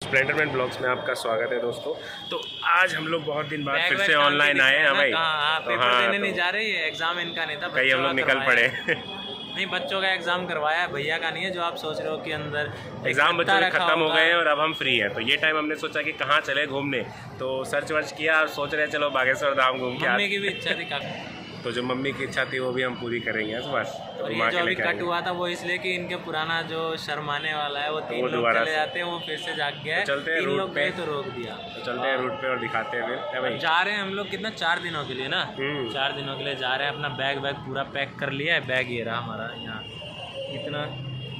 स्प्लेंडरमैन blogs में आपका स्वागत है दोस्तों। तो आज हम लोग बहुत दिन बाद फिर से ऑनलाइन आए हैं भाई। पेपर देने नहीं जा रहे, एग्जाम इनका नहीं था, कई हम लोग निकल पड़े। नहीं, बच्चों का एग्जाम करवाया है, भैया का नहीं है जो आप सोच रहे हो कि अंदर एग्जाम बच्चों के खत्म हो गए हैं और अब हम फ्री हैं। तो ये टाइम हमने सोचा कि कहाँ चले घूमने, तो सर्च वर्च किया और सोच रहे चलो बागेश्वर धाम घूम के। मम्मी की भी इच्छा थी काफी, तो जो मम्मी की इच्छा थी वो भी हम पूरी करेंगे इस बार। और ये जो अभी कट हुआ था वो इसलिए कि इनके पुराना जो शर्माने वाला है वो तीन लोग चले जाते हैं, वो फिर से जाग गया है। चलते हैं, 3 लोग गए तो रोक दिया। तो चलते हैं रूट पे और दिखाते हैं फिर भाई। जा रहे हैं हम लोग कितना 4 दिनों के लिए ना, 4 दिनों के लिए जा रहे हैं। अपना बैग पूरा पैक कर लिया है। बैग ये रहा हमारा, यहाँ इतना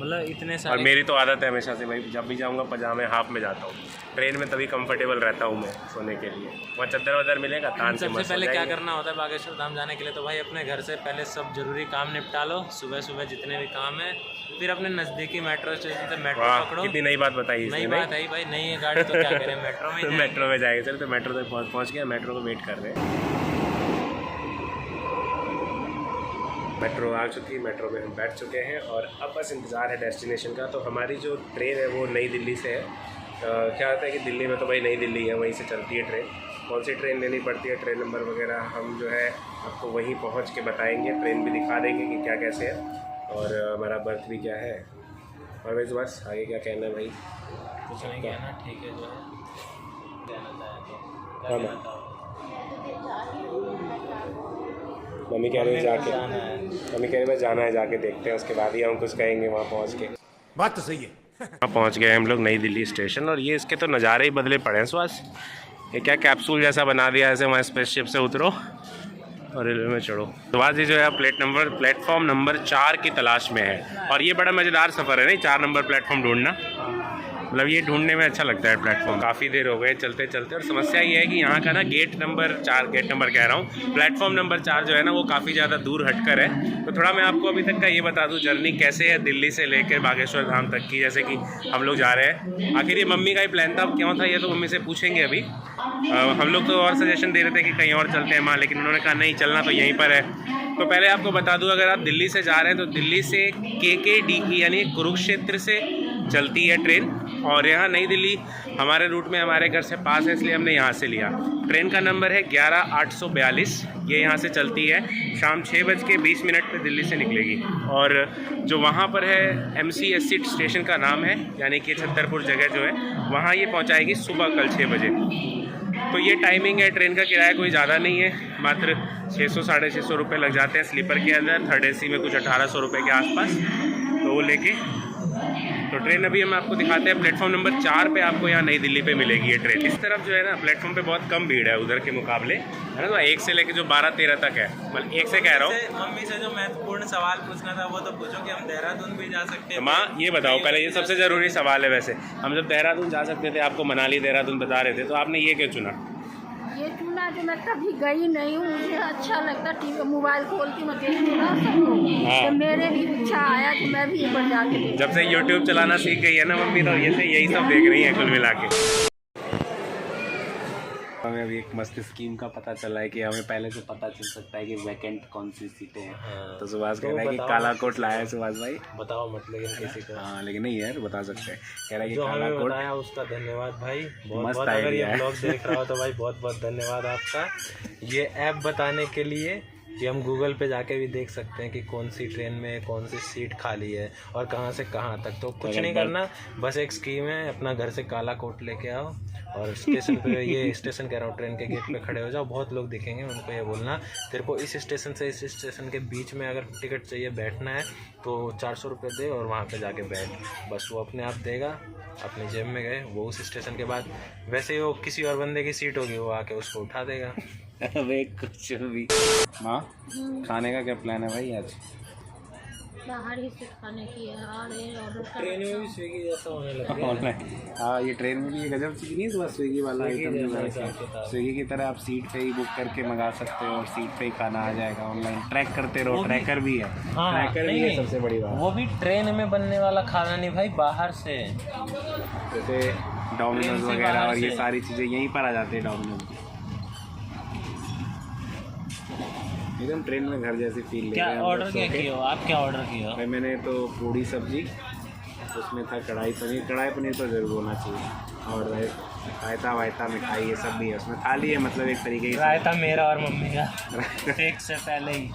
मतलब इतने सारे। और मेरी तो आदत है हमेशा से भाई, जब भी जाऊँगा पजामे हाफ में जाता हूँ। ट्रेन में तभी कंफर्टेबल रहता हूँ मैं सोने के लिए। वहाँ चद्दर वद्दर मिलेगा तान से। सबसे पहले क्या करना होता है बागेश्वर धाम जाने के लिए, तो भाई अपने घर से पहले सब जरूरी काम निपटा लो। सुबह सुबह जितने भी काम है, फिर अपने नज़दीकी मेट्रो स्टेशन से मेट्रो पकड़ो। कितनी नई बात बताई। नई बात है भाई, नई है गाड़ी तो क्या करें, मेट्रो में मेट्रो में जाएंगे। चलो तो मेट्रो तक पहुँच गया, मेट्रो को वेट कर रहे हैं। मेट्रो आ चुकी है, मेट्रो में हम बैठ चुके हैं और अब बस इंतज़ार है डेस्टिनेशन का। तो हमारी जो ट्रेन है वो नई दिल्ली से है। क्या होता है कि दिल्ली में तो भाई नई दिल्ली है, वहीं से चलती है ट्रेन। कौन सी ट्रेन लेनी पड़ती है, ट्रेन नंबर वगैरह हम जो है आपको वहीं पहुंच के बताएंगे। ट्रेन भी दिखा देंगे कि क्या कैसे है और हमारा बर्थ भी क्या है। और वैसे बस आगे क्या कहना है भाई? कुछ नहीं कहना, ठीक है जो है। मम्मी कह रही है जाके, मम्मी कह रही है जाना है, जाके देखते हैं, उसके बाद ही हम कुछ कहेंगे वहाँ पहुँच के। बात तो सही है। वहाँ पहुँच गए हम लोग नई दिल्ली स्टेशन और ये इसके तो नज़ारे ही बदले पड़े हैं सुहास। ये क्या कैप्सूल जैसा बना दिया, ऐसे वहाँ स्पेसशिप से उतरो और रेलवे में चढ़ो। सुहास जी जो है प्लेटफॉर्म नंबर 4 की तलाश में है और ये बड़ा मज़ेदार सफ़र है नहीं, 4 नंबर प्लेटफॉर्म ढूंढना। मतलब ये ढूंढने में अच्छा लगता है प्लेटफॉर्म। काफ़ी देर हो गए चलते चलते और समस्या ये है कि यहाँ का ना गेट नंबर कह रहा हूँ, प्लेटफॉर्म नंबर 4 जो है ना वो काफ़ी ज़्यादा दूर हटकर है। तो थोड़ा मैं आपको अभी तक का ये बता दूँ जर्नी कैसे है दिल्ली से लेकर बागेश्वर धाम तक की। जैसे कि हम लोग जा रहे हैं, आखिर ये मम्मी का ही प्लान था, क्यों था ये तो मम्मी से पूछेंगे अभी। हम लोग तो और सजेशन दे रहे थे कि कहीं और चलते हैं माँ, लेकिन उन्होंने कहा नहीं चलना तो यहीं पर है। तो पहले आपको बता दूं, अगर आप दिल्ली से जा रहे हैं तो दिल्ली से KKDE यानी कुरुक्षेत्र से चलती है ट्रेन और यहाँ नई दिल्ली हमारे रूट में हमारे घर से पास है, इसलिए हमने यहाँ से लिया। ट्रेन का नंबर है 11842। ये यहाँ से चलती है, शाम 6:20 पे दिल्ली से निकलेगी। और जो वहाँ पर है MCSC स्टेशन का नाम है, यानी कि छतरपुर जगह जो है, वहाँ ये पहुँचाएगी सुबह कल 6 बजे। तो ये टाइमिंग है। ट्रेन का किराया कोई ज़्यादा नहीं है, मात्र 600-650 रुपये लग जाते हैं स्लीपर के अंदर। थर्ड AC में कुछ 1800 रुपये के आसपास। तो वो लेके तो ट्रेन अभी हम आपको दिखाते हैं। प्लेटफॉर्म नंबर 4 पे आपको यहाँ नई दिल्ली पे मिलेगी ये ट्रेन। इस तरफ जो है ना प्लेटफॉर्म पे बहुत कम भीड़ है उधर के मुकाबले, है ना। तो 1 से लेके जो 12-13 तक है, मतलब 1 से कह रहा हूँ। मम्मी से जो महत्वपूर्ण सवाल पूछना था वो तो पूछो कि हम देहरादून भी जा सकते हैं। माँ ये बताओ पहले, ये सबसे ज़रूरी सवाल है वैसे, हम जब देहरादून जा सकते थे, आपको मनाली देहरादून बता रहे थे, तो आपने ये क्यों चुना? ये चुना जो मैं कभी गई नहीं हूँ, मुझे अच्छा लगता टीवी मोबाइल खोल के मैं देखती ना सब। तो मेरे भी इच्छा आया कि मैं भी एक बार जाके। जब से YouTube चलाना सीख गई है ना मम्मी, तो ये से यही सब देख रही है कुल मिला के। हमें अभी एक मस्त स्कीम का पता चला है कि हमें पहले से पता चल सकता है कि वैकेंट कौन सी सीटें हैं। तो सुभाष कह रहा है कि काला कोट लाया है सुभाष भाई। बताओ मत लेकिन किसी को। हाँ लेकिन नहीं यार बता सकते हैं। कह रहा है कि जो काला हमें कोट बताया उसका धन्यवाद भाई, बहुत मस्त बहुत। अगर ये आइडिया है। ब्लॉग देख रहा हो तो भाई बहुत बहुत धन्यवाद आपका। ये ऐप बताने के लिए कि हम गूगल पे जाके भी देख सकते हैं कि कौन सी ट्रेन में कौन सी सीट खाली है और कहाँ से कहाँ तक। तो कुछ नहीं करना, बस एक स्कीम है, अपना घर से काला कोट लेके आओ और स्टेशन पे, ये स्टेशन कह रहा हूँ, ट्रेन के गेट पे खड़े हो जाओ। बहुत लोग दिखेंगे, उनको ये बोलना तेरे को इस स्टेशन से इस स्टेशन के बीच में अगर टिकट चाहिए बैठना है तो 400 रुपये दे और वहाँ पे जाके बैठ। बस वो अपने आप देगा, अपनी जेब में गए वो उस स्टेशन के बाद। वैसे ही वो किसी और बंदे की सीट होगी, वो आके उसको उठा देगा। अबे कुछ भी। माँ खाने का क्या प्लान है भाई आज? बाहर ही से खाने की है और ये ऑर्डर ट्रेन में भी स्विगी जैसा होने लग गया ऑनलाइन। हाँ ये ट्रेन में भी ये गजब चीज़ नहीं है सुबह, स्विगी वाला आइटम जो है, स्विगी की तरह आप सीट पे ही बुक करके मंगा सकते हो और सीट पे ही खाना आ जाएगा। ऑनलाइन ट्रैक करते रहो, ट्रैकर भी है। हाँ, ट्रैकर भी है सबसे बड़ी बात। वो भी ट्रेन में बनने वाला खाना नहीं भाई, बाहर से, जैसे डोमिनोज वगैरह और ये सारी चीज़ें यहीं पर आ जाती है। डोमिनोज एकदम ट्रेन में घर जैसी फील ले रहे हैं। क्या ऑर्डर क्या किया हो आप? क्या ऑर्डर किया हो? भाई मैंने तो पूड़ी सब्जी उसमें था कढ़ाई पनीर तो ज़रूर होना चाहिए, और रायता वायता मिठाई ये सब भी है उसमें। थाली है मतलब एक तरीके की। रायता मेरा और मम्मी का एक से पहले ही।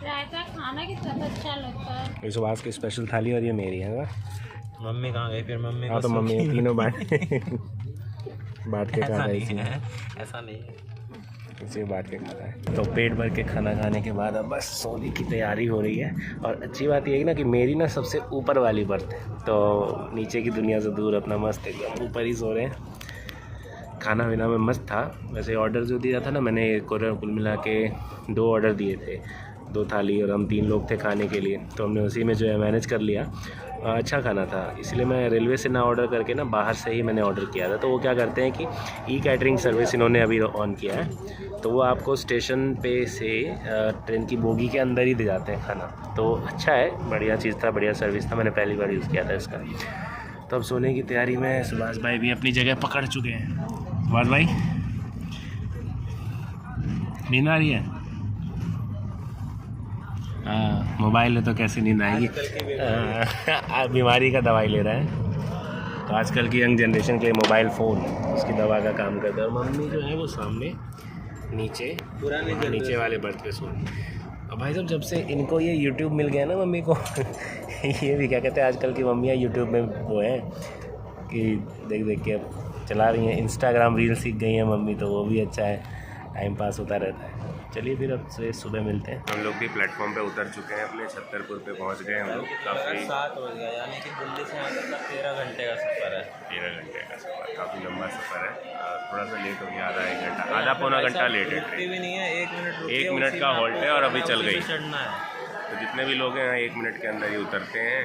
रायता खाना कितना अच्छा लगता है। ये सुभाष की स्पेशल थाली और ये मेरी है ना। मम्मी कहाँ गई फिर? मम्मी हाँ तो मम्मी तीनों बांट के खा रही थी। ऐसा नहीं है, इसे बांट के खाता है। तो पेट भर के खाना खाने के बाद अब बस सोने की तैयारी हो रही है। और अच्छी बात ये है ना कि मेरी ना सबसे ऊपर वाली बर्थ है, तो नीचे की दुनिया से दूर अपना मस्त एकदम ऊपर ही सो रहे हैं। खाना पीना में मस्त था। वैसे ऑर्डर जो दिया था ना मैंने, कुल मिला के 2 ऑर्डर दिए थे, 2 थाली, और हम 3 लोग थे खाने के लिए, तो हमने उसी में जो है मैनेज कर लिया। अच्छा खाना था, इसलिए मैं रेलवे से ना ऑर्डर करके ना बाहर से ही मैंने ऑर्डर किया था। तो वो क्या करते हैं कि ई कैटरिंग सर्विस इन्होंने अभी ऑन किया है, तो वो आपको स्टेशन पे से ट्रेन की बोगी के अंदर ही दे जाते हैं खाना। तो अच्छा है, बढ़िया चीज़ था, बढ़िया सर्विस था। मैंने पहली बार यूज़ किया था इसका। तो अब सोने की तैयारी में सुभाष भाई भी अपनी जगह पकड़ चुके हैं। सुभाष भाई नींद आ रही है? हाँ, मोबाइल है तो कैसे नींद आएगी। बीमारी का दवाई ले रहा है, तो आजकल की यंग जनरेशन के लिए मोबाइल फ़ोन उसकी दवा का काम करता है। और मम्मी जो है वो सामने नीचे वाले बर्थ पे सो। और भाई साहब जब से इनको ये यूट्यूब मिल गया ना मम्मी को ये भी क्या कहते हैं, आजकल की मम्मियाँ यूट्यूब में वो है कि देख देख के अब चला रही हैं। इंस्टाग्राम रील सीख गई हैं मम्मी, तो वो भी अच्छा है, टाइम पास होता रहता है। चलिए फिर अब से सुबह मिलते हैं। हम लोग भी प्लेटफॉर्म पे उतर चुके हैं, अपने छतरपुर पे पहुंच गए हम लोग। काफ़ी 7 हो गया, यानी कि दिल्ली से यहाँ तक 13 घंटे का सफ़र है। 13 घंटे का सफ़र, काफ़ी लंबा सफ़र है। थोड़ा सा लेट हो गया, आधा 1 घंटा, आधा पौना घंटा लेट है ट्रेन। भी नहीं है, 1 मिनट का हॉल्ट है और अभी चल गई। चढ़ना है, तो जितने भी लोग हैं 1 मिनट के अंदर ही उतरते हैं।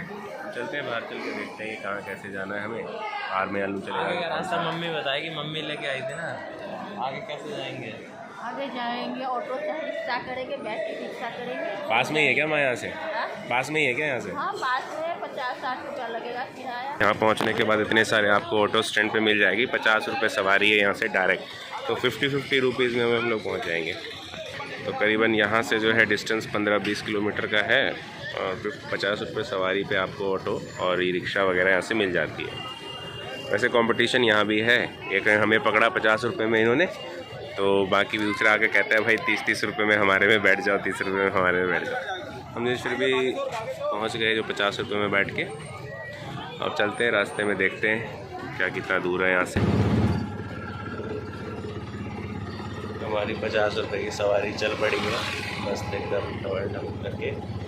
चलते हैं बाहर, चल के देखते हैं कहाँ कैसे जाना है हमें। बाहर में आलू चले आगे का रास्ता मम्मी बताएगी, मम्मी लेके आई थी ना। आगे कैसे जाएंगे? आगे जाएंगे ऑटो से, रिक्शा करेंगे, बैठ के रिक्शा करेंगे। पास में ही है क्या माँ यहाँ से? हाँ? पास में ही है क्या यहाँ से? हाँ, पास में 50-60 रुपया लगेगा किराया। यहाँ पहुँचने के बाद इतने सारे आपको ऑटो स्टैंड पे मिल जाएगी। 50 रुपये सवारी है यहाँ से डायरेक्ट, तो 50 रुपीज़ में हम लोग पहुँच जाएंगे। तो करीबन यहाँ से जो है डिस्टेंस 15-20 किलोमीटर का है, और 50 रुपये सवारी पे आपको ऑटो और ई रिक्शा वगैरह यहाँ से मिल जाती है। वैसे कंपटीशन यहाँ भी है, एक हमें पकड़ा 50 रुपये में इन्होंने, तो बाकी दूसरा आके कहता है भाई 30-30 रुपये में हमारे में बैठ जाओ, 30 रुपये में हमारे में बैठ जाओ। हमने फिर भी पहुँच गए जो 50 रुपये में बैठ के। अब चलते हैं, रास्ते में देखते हैं क्या कितना दूर है यहाँ से। हमारी 50 रुपये की सवारी चल पड़ी है, मस्त एकदम डबल डबल करके।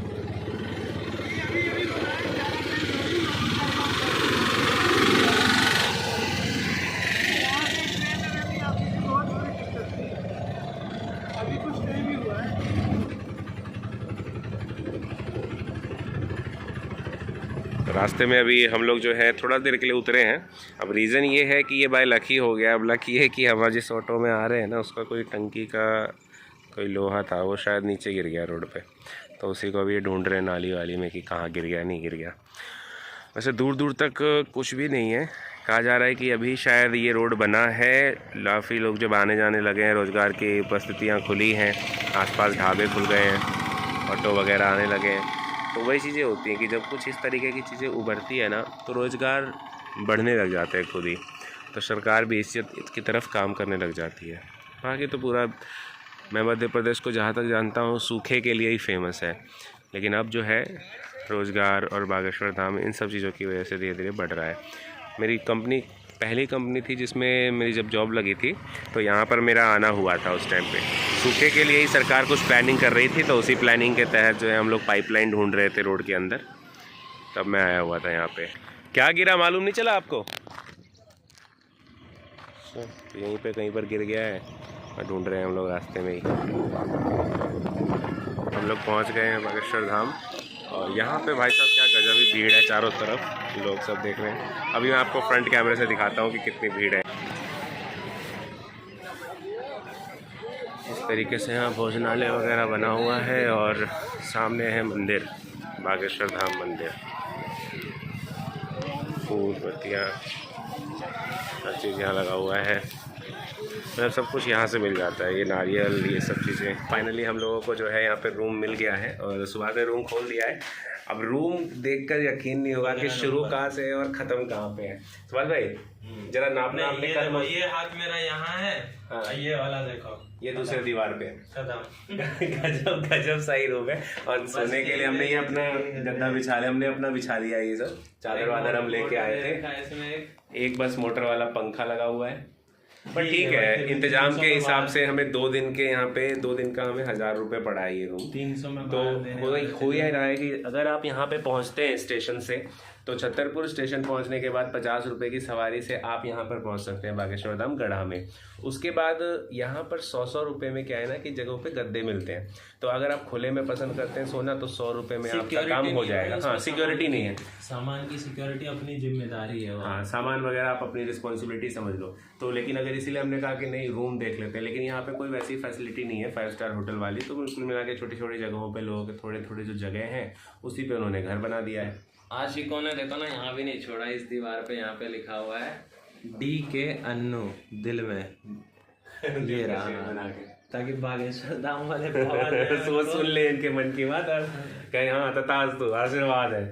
रास्ते में अभी हम लोग जो है थोड़ा देर के लिए उतरे हैं। अब रीज़न ये है कि ये बाय लकी हो गया। अब लकी है कि हमारे जिस ऑटो में आ रहे हैं ना, उसका कोई टंकी का कोई लोहा था, वो शायद नीचे गिर गया रोड पे, तो उसी को अभी ढूंढ रहे हैं नाली वाली में कि कहाँ गिर गया नहीं गिर गया। वैसे दूर दूर तक कुछ भी नहीं है। कहा जा रहा है कि अभी शायद ये रोड बना है, काफ़ी लोग जब आने जाने लगे हैं, रोज़गार की उपस्थितियाँ खुली हैं, आसपास ढाबे खुल गए हैं, ऑटो वगैरह आने लगे हैं। तो वही चीज़ें होती हैं कि जब कुछ इस तरीके की चीज़ें उभरती है ना, तो रोज़गार बढ़ने लग जाते हैं खुद ही, तो सरकार भी इसकी तरफ काम करने लग जाती है। बाकी तो पूरा मैं मध्य प्रदेश को जहाँ तक जानता हूँ सूखे के लिए ही फेमस है, लेकिन अब जो है रोज़गार और बागेश्वर धाम इन सब चीज़ों की वजह से धीरे धीरे बढ़ रहा है। मेरी कंपनी पहली कंपनी थी जिसमें मेरी जब जॉब लगी थी, तो यहाँ पर मेरा आना हुआ था उस टाइम पे। सूखे के लिए ही सरकार कुछ प्लानिंग कर रही थी, तो उसी प्लानिंग के तहत जो है हम लोग पाइपलाइन ढूंढ रहे थे रोड के अंदर, तब मैं आया हुआ था यहाँ पे। क्या गिरा मालूम नहीं चला आपको? यहीं पे कहीं पर गिर गया है और ढूंढ रहे हैं हम लोग रास्ते में ही। हम लोग पहुँच गए हैं बागेश्वर धाम, और यहाँ पे भाई साहब क्या गजब ही भीड़ है, चारों तरफ लोग सब देख रहे हैं। अभी मैं आपको फ्रंट कैमरे से दिखाता हूँ कि कितनी भीड़ है। इस तरीके से यहाँ भोजनालय वगैरह बना हुआ है, और सामने है मंदिर, बागेश्वर धाम मंदिर। फूल पत्तियाँ हर चीज़ यहाँ लगा हुआ है। मतलब सब कुछ यहाँ से मिल जाता है, ये नारियल ये सब चीज़ें। फाइनली हम लोगों को जो है यहाँ पे रूम मिल गया है और सुबह ने रूम खोल दिया है। अब रूम देखकर यकीन नहीं होगा कि शुरू कहाँ से है और ख़त्म कहाँ पे है। सुभाष भाई जरा नापना आपने कल, ये हाथ मेरा यहाँ है। हाँ। ये वाला देखो, ये दूसरे दीवार पे खत्म। गजब गजब सही रूम है। और सोने के लिए हमने ये अपना गद्दा बिछा लिया, हमने अपना बिछा लिया, ये सब चादर वादर हम लेके आए थे। इसमें एक बस मोटर वाला पंखा लगा हुआ है, पर ठीक है इंतजाम के हिसाब से हमें 2 दिन के यहाँ पे 2 दिन का हमें 1000 रुपये पड़ा है ये रूम। 300 में तो हो ही रहा है कि अगर आप यहाँ पे पहुँचते हैं स्टेशन से तो छतरपुर स्टेशन पहुँचने के बाद 50 रुपये की सवारी से आप यहाँ पर पहुँच सकते हैं बागेश्वर धाम गढ़ा में। उसके बाद यहाँ पर 100 रुपये में क्या है ना कि जगहों पे गद्दे मिलते हैं, तो अगर आप खुले में पसंद करते हैं सोना तो 100 रुपये में आपका काम हो जाएगा। हाँ, सिक्योरिटी नहीं है, सामान की सिक्योरिटी अपनी जिम्मेदारी है। हाँ, सामान वगैरह आप अपनी रिस्पॉन्सिबिलिटी समझ लो। तो लेकिन अगर इसीलिए हमने कहा कि नहीं रूम देख लेते हैं, लेकिन यहाँ पे कोई वैसी फैसिलिटी नहीं है 5 स्टार होटल वाली। तो बिल्कुल मिला के छोटी छोटी जगहों पे लोगों के थोड़े थोड़े जो जगह हैं उसी पे उन्होंने घर बना दिया है। आशिकों ने देखो ना यहाँ भी नहीं छोड़ा, इस दीवार पे यहाँ पे लिखा हुआ है DK अन्नू दिल में। ये रहा बना के ताकि बागेश्वर धाम वाले सोच सुन ले इनके मन की बात और कहीं हाँ तथास्तु आशीर्वाद है।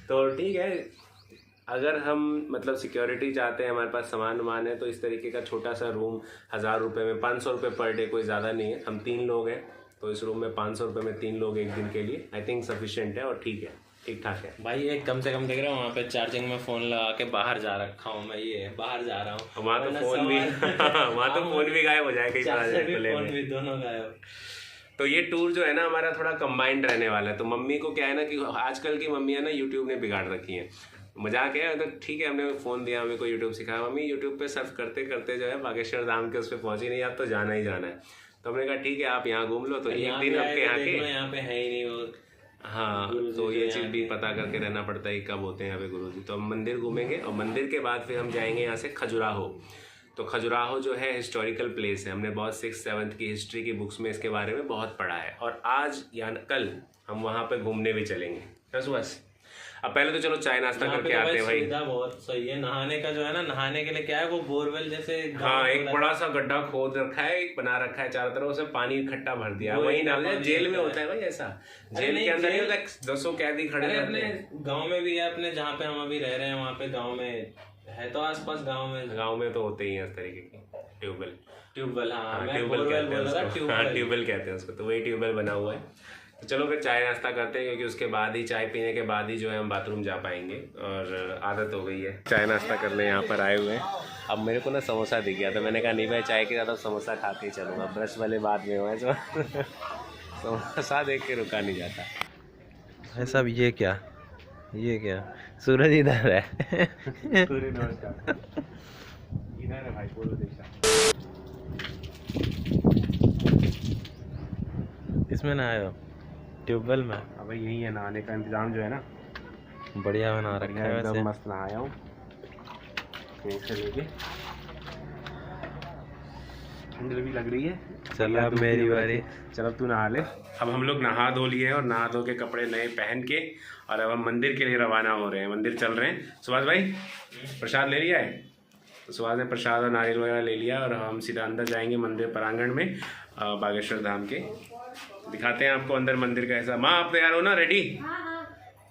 तो ठीक है, अगर हम मतलब सिक्योरिटी चाहते हैं, हमारे पास सामान वामान है, तो इस तरीके का छोटा सा रूम 1000 रुपये में 500 रुपये पर डे, कोई ज़्यादा नहीं है। हम 3 लोग हैं तो इस रूम में 500 रुपये में 3 लोग एक दिन के लिए आई थिंक सफिशिएंट है और ठीक है, ठीक ठाक है भाई। एक कम से कम देख रहे हो वहाँ पे चार्जिंग में फ़ोन लगा के बाहर जा रखा हूँ मैं, ये बाहर जा रहा हूँ। वहाँ तो फ़ोन भी वहाँ तो फ़ोन भी गायब हो जाएगा कहीं फ़ोन भी दोनों गायब। तो ये टूर जो है ना हमारा थोड़ा कंबाइंड रहने वाला है। तो मम्मी को क्या है ना कि आजकल की मम्मियाँ ना यूट्यूब ने बिगाड़ रखी हैं। मजाक है तो ठीक है, हमने फ़ोन दिया, हमें को यूट्यूब सिखाया, मम्मी यूट्यूब पे सर्च करते करते जो है बागेश्वर धाम के उस पर पहुँची नहीं, आप तो जाना ही जाना है। तो हमने कहा ठीक है आप यहाँ घूम लो। तो एक दिन आपके यहाँ पे है ही नहीं वो। हाँ, तो ये चीज़ भी पता करके रहना पड़ता है कब होते हैं यहाँ पे गुरुजी। तो हम मंदिर घूमेंगे और मंदिर के बाद फिर हम जाएंगे यहाँ से खजुराहो। तो खजुराहो जो है हिस्टोरिकल प्लेस है, हमने बहुत 6th-7th की हिस्ट्री की बुक्स में इसके बारे में बहुत पढ़ा है और आज या कल हम वहाँ पे घूमने भी चलेंगे। बस अब पहले तो चलो चाय नाश्ता करके आते हैं भाई। बहुत सही है नहाने का जो है ना, नहाने के लिए क्या है वो बोरवेल जैसे। हाँ, एक बड़ा सा गड्ढा खोद रखा है, एक बना रखा है चारों तरफ, उसमें पानी इकट्ठा भर दिया, वही डाल दिया। जेल में होता है भाई ऐसा, जेल के अंदर नहीं होता 200 कैदी खड़े रहते हैं। गाँव में भी है अपने जहाँ पे हम अभी रह रहे हैं वहाँ पे गाँव में है, तो आसपास गाँव में तो होते ही हैं इस तरीके के ट्यूबवेल। हाँ, ट्यूबवेल कहते हैं उसको, तो वही ट्यूबवेल बना हुआ है। तो चलो फिर चाय नाश्ता करते हैं, क्योंकि उसके बाद ही चाय पीने के बाद ही जो है हम बाथरूम जा पाएंगे और आदत हो गई है। चाय नाश्ता करने यहाँ पर आए हुए हैं। अब मेरे को ना समोसा दिख गया तो मैंने कहा नहीं भाई चाय के साथ समोसा खा के ही चलूँगा, ब्रश वाले बाद में हुआ है जो समोसा देख के रुका नहीं जाता। भाई साहब ये क्या सूरज इधर है। सूर्य नमस्कार इधर है भाई, पूर्व दिशा। इसमें ना आयो ट्यूबवेल में। अब यही है, नहाने का इंतजाम जो है ना बढ़िया बना रखा है, एकदम मस्त नहाया हूँ यहीं से लेके। ठंड भी लग रही है। चलो अब मेरी बारी। चलो तू नहा ले। अब हम लोग नहा धो लिए और नहा धो के कपड़े नए पहन के और अब हम मंदिर के लिए रवाना हो रहे हैं, मंदिर चल रहे हैं। सुभाष भाई प्रसाद ले लिया है? तो सुभाष ने प्रसाद और नारियल वगैरह ले लिया और हम सीधा अंदर जाएंगे मंदिर प्रांगण में बागेश्वर धाम के। दिखाते हैं आपको अंदर मंदिर का ऐसा। माँ आप तैयार हो ना, रेडी?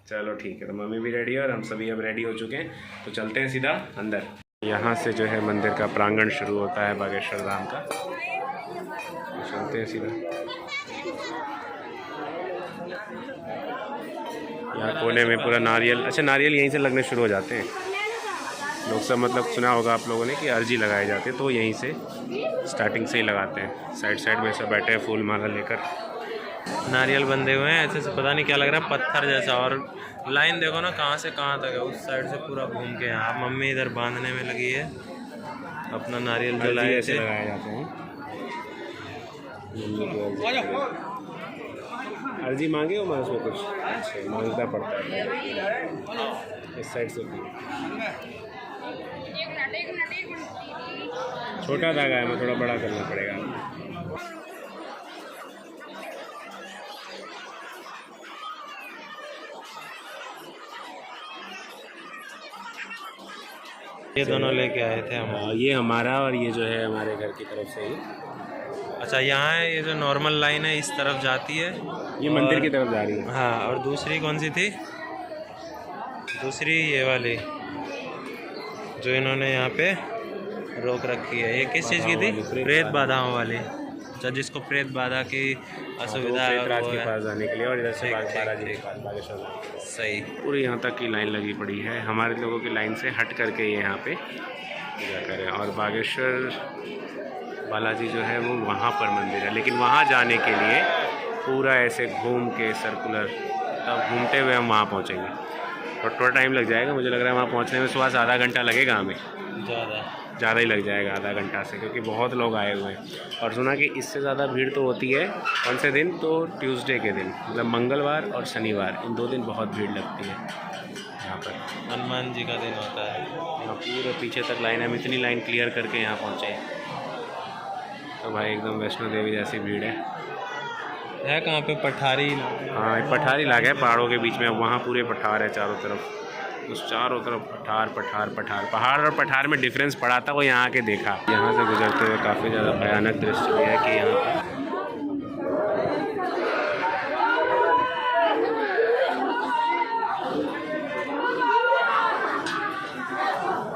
चलो ठीक है, तो मम्मी भी रेडी है और हम सभी अब रेडी हो चुके हैं, तो चलते हैं सीधा अंदर। यहाँ से जो है मंदिर का प्रांगण शुरू होता है बागेश्वर धाम का, तो चलते हैं सीधा। यहाँ कोने में पूरा नारियल, अच्छा नारियल यहीं से लगने शुरू हो जाते हैं लोग सब, मतलब सुना होगा आप लोगों ने कि अर्जी लगाए जाते हैं, तो यहीं से स्टार्टिंग से ही लगाते हैं। साइड साइड में सब बैठे हैं फूल माला लेकर। नारियल बंधे हुए हैं ऐसे से, पता नहीं क्या लग रहा है, पत्थर जैसा। और लाइन देखो ना कहाँ से कहाँ तक है, उस साइड से पूरा घूम के यहाँ। मम्मी इधर बांधने में लगी है अपना नारियल जो लाए थे, लगाए जाते हैं। अर्जी मांगे हो मैं उसमें कुछ? अच्छा, मांगना पड़ता है इस साइड से। छोटा धागा है, मैं थोड़ा बड़ा करना पड़ेगा। ये दोनों लेके आए थे हम। ये हमारा और ये जो है हमारे घर की तरफ से ही। अच्छा, यहाँ है ये जो नॉर्मल लाइन है इस तरफ जाती है, ये मंदिर की तरफ जा रही है। हाँ, और दूसरी कौन सी थी? दूसरी ये वाली जो इन्होंने यहाँ पे रोक रखी है, ये किस चीज़ की थी? प्रेत बाधाओं वाली। अच्छा, जिसको प्रेत बाधा की असुविधा है राज वो के है। पास जाने के लिए और इधर से ठीक, बालाजी ठीक, के पास बागेश्वर जाने के लिए। सही। पूरी यहाँ तक की लाइन लगी पड़ी है, हमारे लोगों की लाइन से हट करके ये यहाँ पे पूजा करें। और बागेश्वर बालाजी जो है वो वहाँ पर मंदिर है, लेकिन वहाँ जाने के लिए पूरा ऐसे घूम के सर्कुलर तब घूमते हुए हम वहाँ पहुँचेंगे और थोड़ा टाइम लग जाएगा। मुझे लग रहा है वहाँ पहुँचने में सुबह आधा घंटा लगेगा, हमें ज़्यादा ही लग जाएगा आधा घंटा से, क्योंकि बहुत लोग आए हुए हैं। और सुना कि इससे ज़्यादा भीड़ तो होती है कौन से दिन? तो ट्यूसडे के दिन, मतलब मंगलवार और शनिवार, इन 2 दिन बहुत भीड़ लगती है यहाँ पर। हनुमान जी का दिन होता है। यहाँ पूरे पीछे तक लाइन है, हम इतनी लाइन क्लियर करके यहाँ पहुँचे तो भाई एकदम वैष्णो देवी जैसी भीड़ है। कहाँ पे? पठारी। हाँ, एक पठार इलाका है पहाड़ों के बीच में, वहाँ पूरे पठार है चारों तरफ। उस चारों तरफ पठार पठार पठार, पहाड़ और पठार में डिफरेंस पड़ा था वो यहाँ आके देखा। यहाँ से गुजरते हुए काफ़ी ज़्यादा भयानक दृश्य भी है कि यहाँ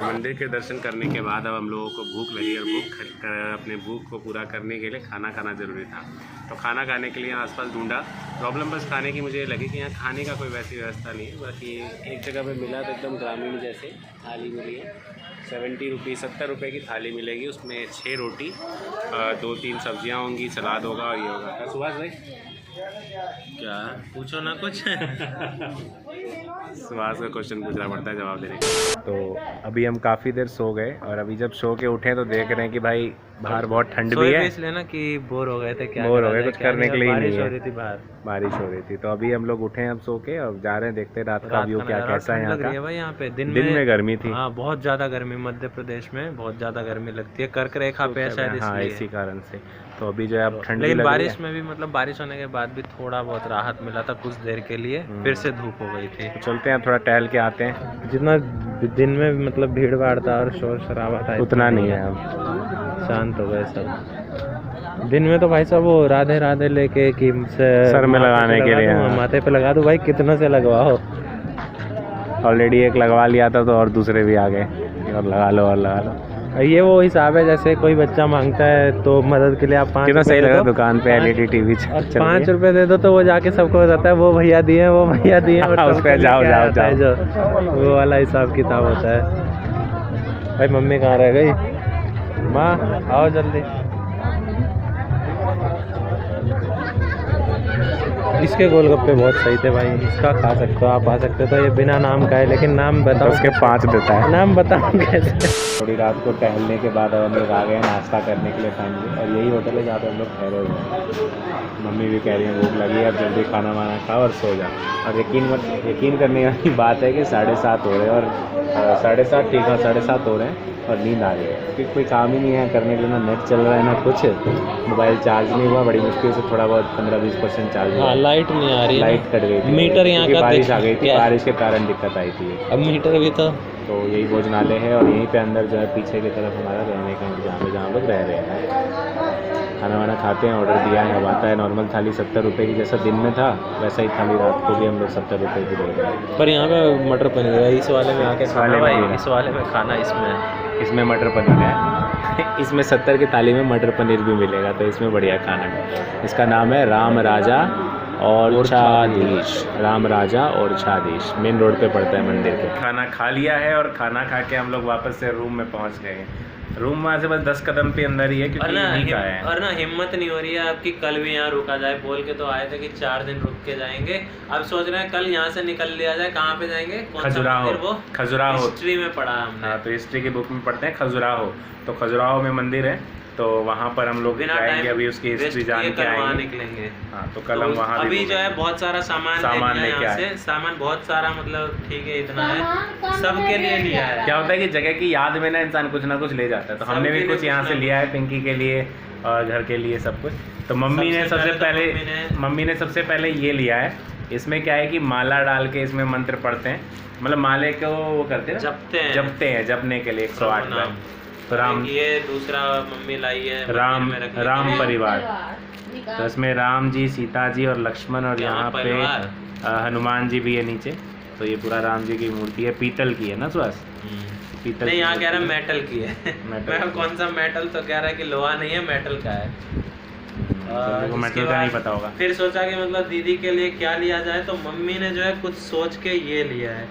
मंदिर के दर्शन करने के बाद अब हम लोगों को भूख लगी और अपने भूख को पूरा करने के लिए खाना खाना ज़रूरी था। तो खाना खाने के लिए यहाँ आसपास ढूंढा। प्रॉब्लम बस खाने की मुझे लगी कि यहाँ खाने का कोई वैसी व्यवस्था नहीं है। बाकी एक जगह पे मिला तो एकदम ग्रामीण जैसे थाली मिली है, 70 रुपये 70 रुपये की थाली मिलेगी। उसमें 6 रोटी, 2-3 सब्जियाँ होंगी, सलाद होगा और ये होगा। क्या सुभाष भाई, क्या पूछो ना कुछ। सुभाष का क्वेश्चन पूछना पड़ता है जवाब देने के। तो अभी हम काफ़ी देर सो गए और अभी जब सो के उठे तो देख रहे हैं कि भाई बाहर बहुत ठंड भी है। इसलिए ना कि बोर हो गए थे, क्या बोर हो गए, कुछ करने के लिए ही नहीं बारिश है। हो रही थी बाहर, बारिश हो रही थी। तो अभी हम लोग उठे हैं अब सो के, अब जा रहे हैं देखते हैं रात का व्यू क्या कैसा है यहाँ का। भाई यहाँ पे दिन में गर्मी थी। हाँ, बहुत ज़्यादा गर्मी, मध्य प्रदेश में बहुत ज़्यादा गर्मी लगती है, कर्क रेखा पे है शायद, हाँ इसी कारण से। तो अभी जो है अब ठंड, लेकिन बारिश में भी मतलब बारिश होने के बाद भी थोड़ा बहुत राहत मिला था कुछ देर के लिए, फिर से धूप हो गई थी। चलते हैं थोड़ा टहल के आते हैं। जितना दिन में मतलब भीड़ भाड़ था और शोर शराबा था उतना नहीं है, अब शांत हो गए सब। दिन में तो भाई साहब वो राधे राधे लेके कि सर में लगाने के लिए, माथे पे लगा दो भाई, कितना से लगवाओ। ऑलरेडी एक लगवा लिया था तो और दूसरे भी आ गए और लगा लो और लगा लो। ये वो हिसाब है जैसे कोई बच्चा मांगता है तो मदद के लिए आप 5 कितना सही लगा दुकान पे LED TV 5 रुपए दे दो तो वो जाके सबको बताता है वो भैया दिए, वो भैया दिए। उस पे जाओ जाओ जाओ, जो वो वाला हिसाब किताब होता है। भाई मम्मी कहाँ रह गई? माँ आओ जल्दी। इसके गोलगप्पे बहुत सही थे भाई, इसका खा सकते हो, आप आ सकते हो। तो ये बिना नाम का है, लेकिन नाम बताओ। उसके 5 देता है। नाम बताओ कैसे। थोड़ी रात को टहलने के बाद अब हम लोग आ गए नाश्ता करने के लिए फाइनली, और यही होटल है जहाँ पे हम लोग ठहरे हुए हैं। मम्मी भी कह रही है भूख लगी है, अब जल्दी खाना वाना खाओ और सो जाओ। और यकीन करने वाली बात है कि 7:30 हो रहे हैं और 7:30 ठीक है 7:30 हो रहे हैं और नींद आ रही है, क्योंकि कोई काम ही नहीं है करने के लिए, ना नेट चल रहा है ना कुछ, मोबाइल चार्ज नहीं हुआ, बड़ी मुश्किल से थोड़ा बहुत 15-20% चार्ज हुआ। लाइट नहीं आ रही है, लाइट कट गई थी, मीटर यहाँ का बारिश आ गई थी, बारिश के कारण दिक्कत आई थी। अब मीटर भी तो यही भोजनालय है और यहीं पे अंदर जो है पीछे की तरफ हमारा रहने का इंतजाम है जहाँ लोग रह रहे हैं। खाना वाना खाते हैं, ऑर्डर दिया है, अब आता है। नॉर्मल थाली 70 रुपये की, जैसा दिन में था वैसा ही थाली रात को भी हम लोग 70 रुपये की दे रहे हैं। पर यहाँ पे मटर पनीर है, इस वाले में आके खाना भाई, इस वाले में खाना इसमें मटर पनीर है। इसमें 70 की थाली में मटर पनीर भी मिलेगा, तो इसमें बढ़िया खाना है। इसका नाम है राम राजा और छाधीश, राम राजा और छाधीश, मेन रोड पे पड़ता है मंदिर के। खाना खा लिया है और खाना खा के हम लोग वापस से रूम में पहुंच गए। रूम वहाँ से बस 10 कदम पे अंदर ही है, क्योंकि यहीं का है। और ना हिम्मत नहीं हो रही है आपकी कल भी यहाँ रुका जाए, बोल के तो आए थे कि 4 दिन रुक के जाएंगे। अब सोच रहे हैं कल यहाँ से निकल लिया जाए। कहाँ पे जाएंगे? खजुराहो हिस्ट्री में पढ़ा हमने। हाँ, तो हिस्ट्री की बुक में पढ़ते हैं खजुराहो। तो खजुराहो में मंदिर है, तो वहाँ पर हम लोग जाएंगे, अभी उसकी हिस्ट्री जान के आएंगे। निकलेंगे। हाँ, तो कल हम वहाँ अभी जो है बहुत सारा सामान लेके आए। सामान बहुत सारा, मतलब ठीक है इतना है, सबके लिए लिया है। क्या होता है कि जगह की याद में ना इंसान कुछ ना कुछ ले जाता है, तो हमने भी कुछ यहाँ से लिया है, पिंकी के लिए और घर के लिए सब कुछ। तो मम्मी ने सबसे पहले ये लिया है, इसमें क्या है कि माला डाल के इसमें मंत्र पढ़ते हैं, मतलब माले को वो करते हैं, जपते हैं जपने के लिए 108 बार। तो राम, ये दूसरा मम्मी लाई है राम परिवार, तो इसमें राम जी, सीता जी और लक्ष्मण, और यहाँ पे हनुमान जी भी है नीचे। तो ये पूरा राम जी की मूर्ति है, पीतल की है ना सुहास? पीतल नहीं, यहाँ कह रहा है मेटल की है। मैं कौन सा मेटल, तो कह रहा है कि लोहा नहीं है, मेटल का है। तो मेटल का नहीं पता होगा। फिर सोचा कि मतलब दीदी के लिए क्या लिया जाए, तो मम्मी ने जो है कुछ सोच के ये लिया है,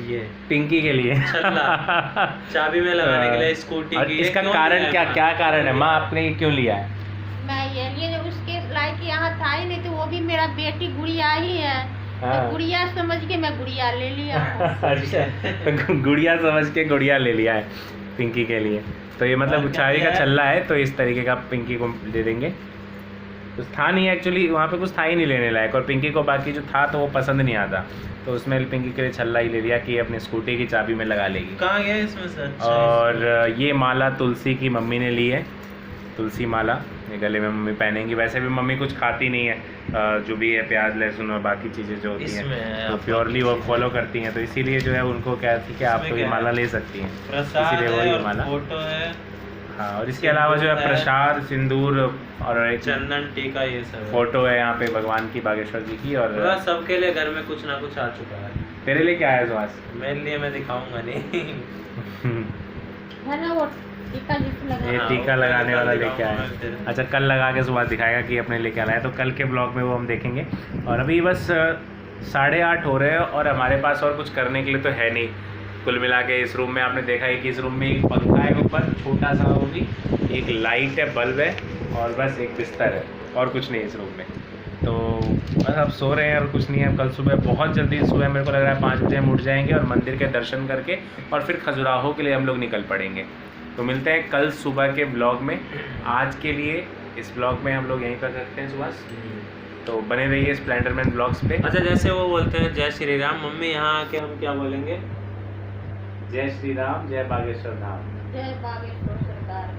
ये पिंकी के लिए छल्ला चाबी में लगाने के लिए स्कूटी की। इसका कारण क्या कारण है माँ, आपने ये क्यों लिया है? मैं ये लिए उसके लायक यहाँ था ही नहीं, तो वो भी मेरा बेटी गुड़िया ही है, तो गुड़िया समझ के मैं गुड़िया ले लिया। अच्छा, गुड़िया समझ के गुड़िया ले लिया है पिंकी के लिए। तो ये मतलब चाबी का छल्ला है, तो इस तरीके का पिंकी को दे देंगे। कुछ था नहीं एक्चुअली, वहाँ पे कुछ था ही नहीं लेने लायक, और पिंकी को बाकी जो था तो वो पसंद नहीं आता, तो उसमें पिंकी के लिए छल्ला ही ले लिया कि अपनी स्कूटी की चाबी में लगा लेगी। कहाँ गया इसमें सर? और ये माला तुलसी की मम्मी ने ली है, तुलसी माला ये गले में मम्मी पहनेंगी। वैसे भी मम्मी कुछ खाती नहीं है, जो भी है प्याज लहसुन और बाकी चीज़ें जो होती हैं तो प्योरली वो फॉलो करती हैं, तो इसीलिए जो है उनको क्या थी कि आप तो ये माला ले सकती हैं, इसीलिए वही माला। फोटो है, हाँ, और इसके अलावा जो है प्रसाद, सिंदूर और एक चंदन टीका, ये सब फोटो है यहाँ पे भगवान की, बागेश्वर जी की। और सबके लिए घर में कुछ ना कुछ आ चुका है। तेरे लिए क्या है सुहास? मेरे लिए मैं दिखाऊंगा नहीं। है ना वो टीका ये टीका लगाने वाला लेके आया। अच्छा, कल लगा के सुबह दिखाएगा कि अपने लेके आया है, तो कल के ब्लॉग में वो हम देखेंगे। और अभी बस 8:30 हो रहे हैं और हमारे पास और कुछ करने के लिए तो है नहीं। कुल मिला के इस रूम में आपने देखा है कि इस रूम में एक पंखा है ऊपर छोटा सा, वो भी एक लाइट है, बल्ब है, और बस एक बिस्तर है, और कुछ नहीं इस रूम में। तो बस अब सो रहे हैं और कुछ नहीं है। कल सुबह बहुत जल्दी सुबह मेरे को लग रहा है 5 बजे हम उठ जाएंगे और मंदिर के दर्शन करके और फिर खजुराहो के लिए हम लोग निकल पड़ेंगे। तो मिलते हैं कल सुबह के ब्लॉग में। आज के लिए इस ब्लॉग में हम लोग यहीं पर रखते हैं सुबह, तो बने रहिए स्प्लेंडरमैन ब्लॉग्स पे। अच्छा, जैसे वो बोलते हैं जय श्री राम, मम्मी यहाँ आके हम क्या बोलेंगे? जय श्री राम, जय बागेश्वर धाम, जय बागेश्वर सरकार,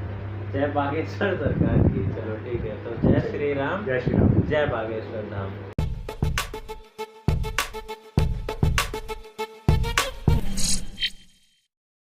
जय बागेश्वर सरकार की। चलो ठीक है, तो जय श्री राम, जय श्री राम, जय बागेश्वर धाम।